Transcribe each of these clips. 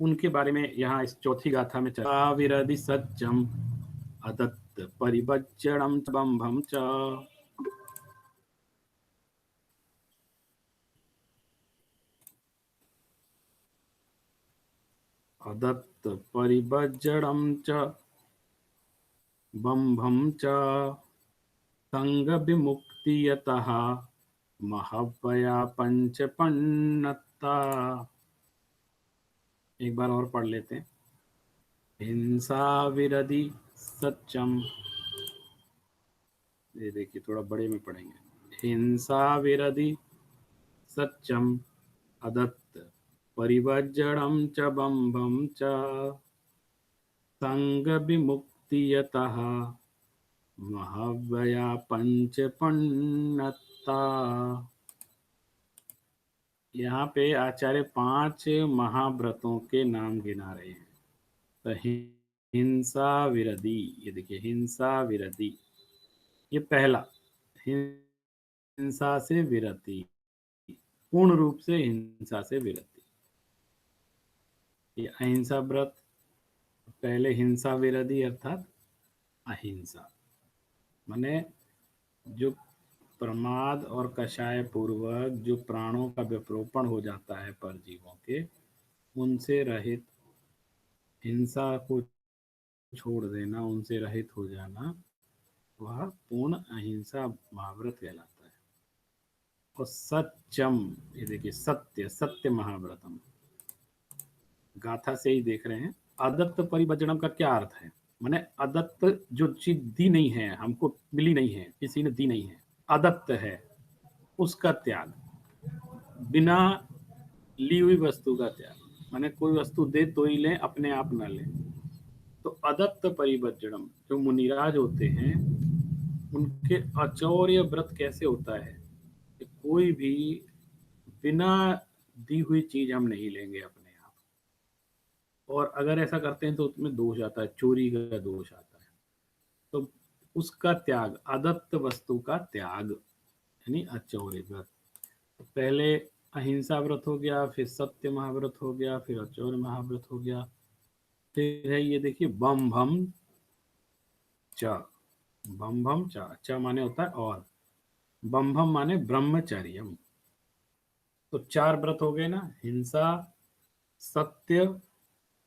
उनके बारे में यहाँ इस चौथी गाथा में चला विरधि सत्यम अदत्त परिवज्जणम च बम्भम च। अदत्त परिवज्जणम च बम्भम च संग विमुक्ति यतः महव्वया पंचपन्नता। एक बार और पढ़ लेते हैं। हिंसा विरधि सत्यम, ये देखिए थोड़ा बड़े में पढ़ेंगे। हिंसा विरधि सत्यम अदत्त परिवज्जणम च बम्भम च संग विमुक्ति यतः महाव्यया पंचपन्नता। यहाँ पे आचार्य 5 महाव्रतों के नाम गिना रहे हैं। तो हिंसा विरधि, ये देखिए हिंसा विरधि, ये पहला, हिंसा से विरति, पूर्ण रूप से हिंसा से विरति। ये अहिंसा व्रत, पहले हिंसा विरधि अर्थात अहिंसा, माने जो प्रमाद और कषाय पूर्वक जो प्राणों का विप्रोपण हो जाता है परजीवों के, उनसे रहित, हिंसा को छोड़ देना, उनसे रहित हो जाना, वह पूर्ण अहिंसा महाव्रत कहलाता है। और सत्यम, ये देखिए सत्य, सत्य महाव्रतम, गाथा से ही देख रहे हैं। अदत्त परिवज्जनम का क्या अर्थ है? माने अदत्त जो चीज दी नहीं है, हमको मिली नहीं है, किसी ने दी नहीं है, अदत्त है, उसका त्याग, बिना ली हुई वस्तु का त्याग, माने कोई वस्तु दे तो ही लें, अपने आप ना लें। तो अदत्त परिवज्जनम, जो मुनिराज होते हैं उनके अचौर्य व्रत कैसे होता है कि कोई भी बिना दी हुई चीज हम नहीं लेंगे अपने आप, और अगर ऐसा करते हैं तो उसमें दोष आता है, चोरी का दोष आता है। तो उसका त्याग, अदत्त वस्तु का त्याग, यानी अचौर्य व्रत। तो पहले अहिंसा व्रत हो गया, फिर सत्य महाव्रत हो गया, फिर अचौर्य महाव्रत हो गया, फिर है ये देखिए बम भम च। बम भम च माने होता है और, बम भम माने ब्रह्मचर्यम। तो 4 व्रत हो गए ना, हिंसा, सत्य,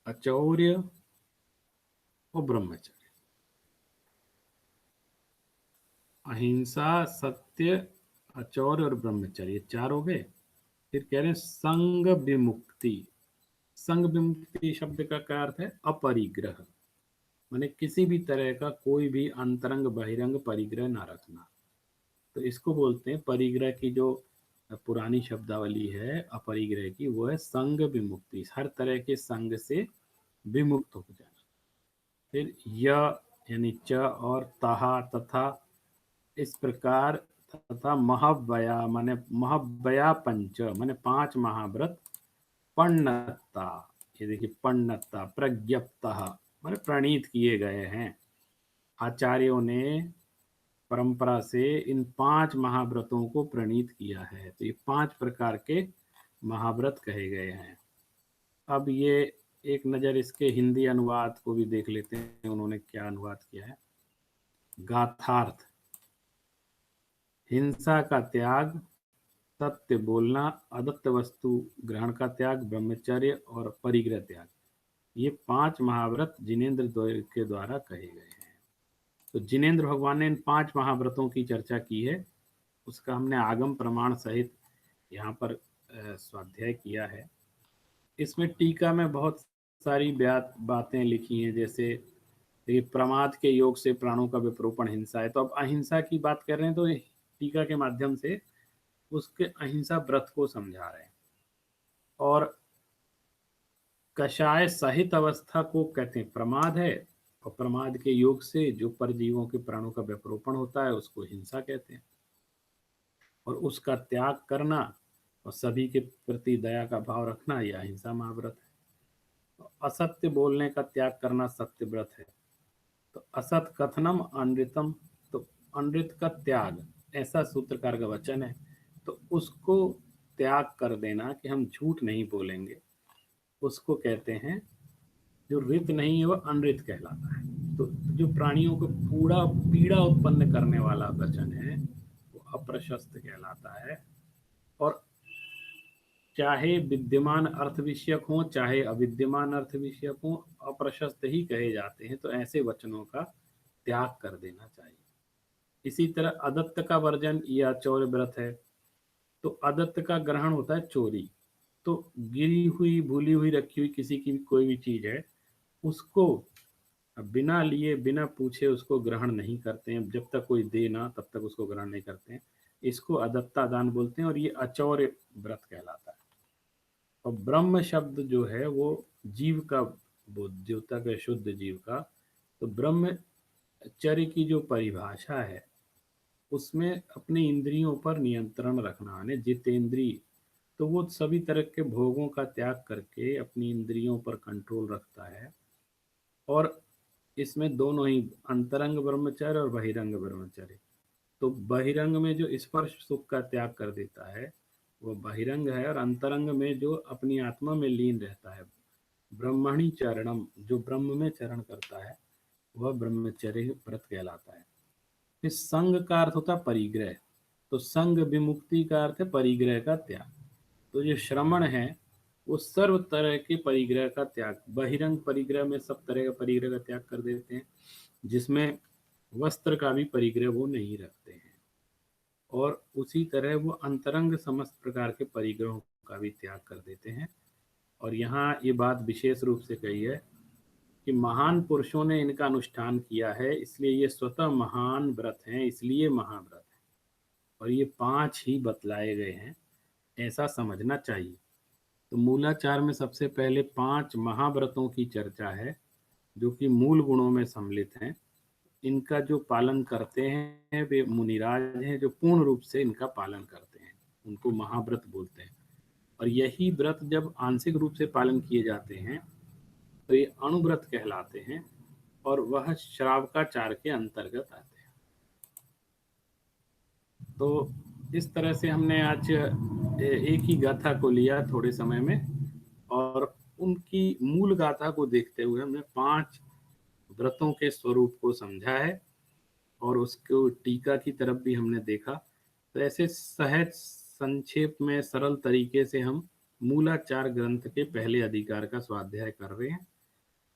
अचौर्य और ब्रह्मचर्य। अहिंसा, सत्य, अचौर्य और ब्रह्मचर्य, ये 4 हो गए। फिर कह रहे हैं संग विमुक्ति। संग विमुक्ति शब्द का क्या अर्थ है? अपरिग्रह, माने किसी भी तरह का कोई भी अंतरंग बहिरंग परिग्रह ना रखना। तो इसको बोलते हैं, परिग्रह की जो पुरानी शब्दावली है अपरिग्रह की, वो है संग विमुक्ति, हर तरह के संग से विमुक्त हो जाना। फिर य यानी च और तहा तथा, इस प्रकार, तथा महव्यया माने महव्यया पंच माने 5 महाव्रत, पण्णता, ये देखिए पण्णता, प्रज्ञप्तः माने प्रणीत किए गए हैं। आचार्यों ने परंपरा से इन 5 महाव्रतों को प्रणीत किया है। तो ये 5 प्रकार के महाव्रत कहे गए हैं। अब ये एक नज़र इसके हिंदी अनुवाद को भी देख लेते हैं, उन्होंने क्या अनुवाद किया है। गाथार्थ: हिंसा का त्याग, सत्य बोलना, अदत्त वस्तु ग्रहण का त्याग, ब्रह्मचर्य और परिग्रह त्याग, ये 5 महाव्रत जिनेन्द्र द्वय के द्वारा कहे गए हैं। तो जिनेन्द्र भगवान ने इन 5 महाव्रतों की चर्चा की है, उसका हमने आगम प्रमाण सहित यहाँ पर स्वाध्याय किया है। इसमें टीका में बहुत सारी बातें लिखी हैं, जैसे ये प्रमाद के योग से प्राणों का विप्रोपण हिंसा है। तो अब अहिंसा की बात कर रहे हैं, तो टीका के माध्यम से उसके अहिंसा व्रत को समझा रहे हैं। और कषाय सहित अवस्था को कहते हैं प्रमाद है, और प्रमाद के योग से जो परजीवों के प्राणों का विप्रोपण होता है उसको हिंसा कहते हैं। और उसका त्याग करना और सभी के प्रति दया का भाव रखना, यह अहिंसा महाव्रत है। तो असत्य बोलने का त्याग करना सत्य व्रत है। तो असत कथनम अनृतम, तो अनृत का त्याग, ऐसा सूत्रकार का वचन है। तो उसको त्याग कर देना कि हम झूठ नहीं बोलेंगे, उसको कहते हैं। जो ऋत नहीं है वह अनृत कहलाता है। तो जो प्राणियों को पूरा पीड़ा उत्पन्न करने वाला वचन है वो अप्रशस्त कहलाता है। और चाहे विद्यमान अर्थ विषयक हो चाहे अविद्यमान अर्थ विषयक हो, अप्रशस्त ही कहे जाते हैं। तो ऐसे वचनों का त्याग कर देना चाहिए। इसी तरह अदत्त का वर्जन या चौर्य व्रत है। तो अदत्त का ग्रहण होता है चोरी। तो गिरी हुई भूली हुई रखी हुई किसी की भी कोई भी चीज है, उसको बिना लिए बिना पूछे उसको ग्रहण नहीं करते हैं। जब तक कोई दे ना तब तक उसको ग्रहण नहीं करते हैं। इसको अदत्ता दान बोलते हैं और ये अचौर्य व्रत कहलाता है। और ब्रह्म शब्द जो है वो जीव का, वो द्योतक है शुद्ध जीव का। तो ब्रह्मचर्य की जो परिभाषा है उसमें अपनी इंद्रियों पर नियंत्रण रखना, यानी जितेंद्रिय। तो वो सभी तरह के भोगों का त्याग करके अपनी इंद्रियों पर कंट्रोल रखता है। और इसमें दोनों ही अंतरंग ब्रह्मचर्य और बहिरंग ब्रह्मचर्य। तो बहिरंग में जो स्पर्श सुख का त्याग कर देता है वो बहिरंग है, और अंतरंग में जो अपनी आत्मा में लीन रहता है, ब्रह्मणि चरणम, जो ब्रह्म में चरण करता है, वह ब्रह्मचर्य व्रत कहलाता है। फिर संग का अर्थ होता है परिग्रह। तो संग विमुक्ति का अर्थ है परिग्रह का त्याग। तो जो श्रमण है वो सर्व तरह के परिग्रह का त्याग, बहिरंग परिग्रह में सब तरह का परिग्रह का त्याग कर देते हैं, जिसमें वस्त्र का भी परिग्रह वो नहीं रखते हैं। और उसी तरह वो अंतरंग समस्त प्रकार के परिग्रहों का भी त्याग कर देते हैं। और यहाँ ये बात विशेष रूप से कही है कि महान पुरुषों ने इनका अनुष्ठान किया है, इसलिए ये स्वतः महान व्रत हैं, इसलिए महाव्रत है। और ये 5 ही बतलाए गए हैं, ऐसा समझना चाहिए। तो मूलाचार में सबसे पहले 5 महाव्रतों की चर्चा है जो कि मूल गुणों में सम्मिलित हैं। इनका जो पालन करते हैं वे मुनिराज हैं, जो पूर्ण रूप से इनका पालन करते हैं, उनको महाव्रत बोलते हैं। और यही व्रत जब आंशिक रूप से पालन किए जाते हैं तो ये अणुव्रत कहलाते हैं, और वह श्रावकाचार के अंतर्गत आते हैं। तो इस तरह से हमने आज एक ही गाथा को लिया थोड़े समय में, और उनकी मूल गाथा को देखते हुए हमने 5 व्रतों के स्वरूप को समझा है, और उसको टीका की तरफ भी हमने देखा। तो ऐसे सहज संक्षेप में सरल तरीके से हम मूलाचार ग्रंथ के पहले अधिकार का स्वाध्याय कर रहे हैं।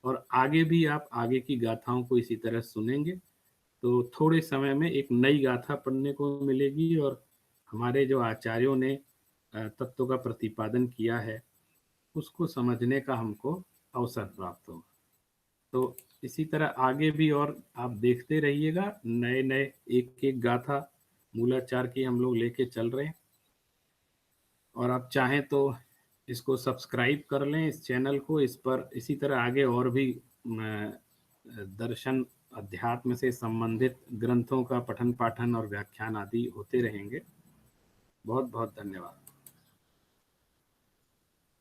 और आगे भी आप आगे की गाथाओं को इसी तरह सुनेंगे तो थोड़े समय में एक नई गाथा पढ़ने को मिलेगी, और हमारे जो आचार्यों ने तत्व का प्रतिपादन किया है उसको समझने का हमको अवसर प्राप्त होगा। तो इसी तरह आगे भी और आप देखते रहिएगा, नए नए एक एक गाथा मूलाचार की हम लोग लेके चल रहे हैं। और आप चाहें तो इसको सब्सक्राइब कर लें, इस चैनल को। इस पर इसी तरह आगे और भी दर्शन अध्यात्म से संबंधित ग्रंथों का पठन पाठन और व्याख्यान आदि होते रहेंगे। बहुत बहुत धन्यवाद।